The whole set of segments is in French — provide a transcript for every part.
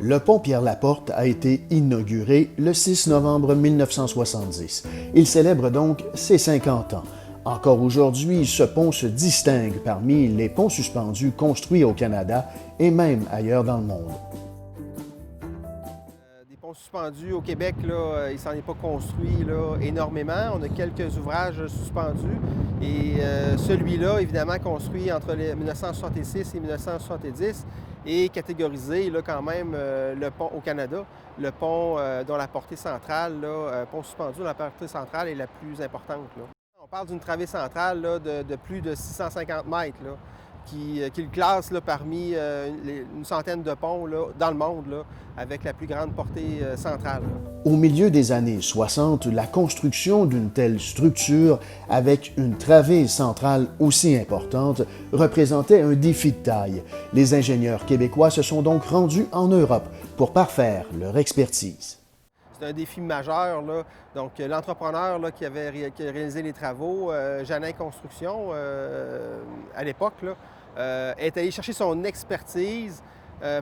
Le pont Pierre-Laporte a été inauguré le 6 novembre 1970. Il célèbre donc ses 50 ans. Encore aujourd'hui, ce pont se distingue parmi les ponts suspendus construits au Canada et même ailleurs dans le monde. Des ponts suspendus au Québec, là, il ne s'en est pas construit là, énormément. On a quelques ouvrages suspendus et celui-là, évidemment, construit entre 1966 et 1970 est catégorisé là, quand même le pont au Canada, le pont dont la portée centrale, pont suspendu dont la portée centrale est la plus importante. Là. On parle d'une travée centrale là, de plus de 650 mètres. Là. Qui le classe là, parmi une centaine de ponts là, dans le monde là, avec la plus grande portée centrale. Au milieu des années 60, la construction d'une telle structure avec une travée centrale aussi importante représentait un défi de taille. Les ingénieurs québécois se sont donc rendus en Europe pour parfaire leur expertise. C'est un défi majeur. Là. Donc, l'entrepreneur là, qui a réalisé les travaux, Janin Construction, à l'époque, est allé chercher son expertise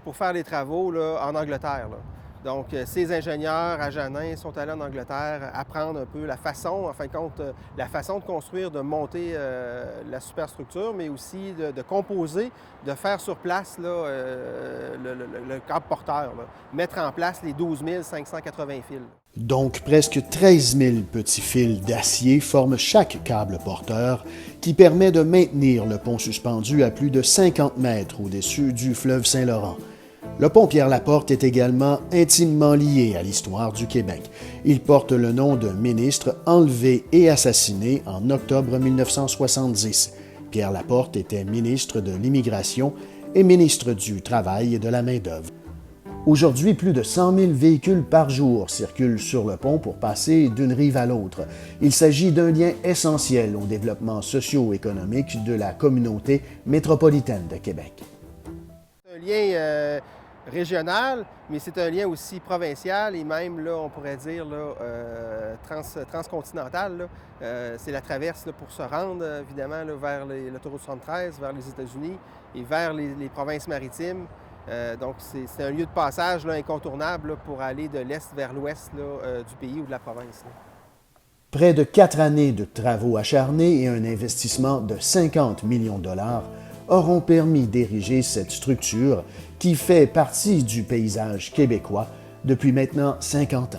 pour faire les travaux là, en Angleterre. Là. Donc, ces ingénieurs à Janin sont allés en Angleterre apprendre un peu la façon, en fin de compte, la façon de construire, de monter la superstructure, mais aussi de composer, de faire sur place là, le câble porteur, là. Mettre en place les 12 580 fils. Donc, presque 13 000 petits fils d'acier forment chaque câble porteur qui permet de maintenir le pont suspendu à plus de 50 mètres au-dessus du fleuve Saint-Laurent. Le pont Pierre-Laporte est également intimement lié à l'histoire du Québec. Il porte le nom d'un ministre enlevé et assassiné en octobre 1970. Pierre Laporte était ministre de l'Immigration et ministre du Travail et de la main-d'œuvre. Aujourd'hui, plus de 100 000 véhicules par jour circulent sur le pont pour passer d'une rive à l'autre. Il s'agit d'un lien essentiel au développement socio-économique de la communauté métropolitaine de Québec. C'est un lien régional, mais c'est un lien aussi provincial et même, là, on pourrait dire, là, transcontinental. Là. C'est la traverse là, pour se rendre, évidemment, là, vers l'autoroute 73, vers les États-Unis et vers les provinces maritimes. Donc, c'est un lieu de passage là, incontournable là, pour aller de l'est vers l'ouest du pays ou de la province. Là. Près de 4 années de travaux acharnés et un investissement de 50 millions de dollars auront permis d'ériger cette structure qui fait partie du paysage québécois depuis maintenant 50 ans.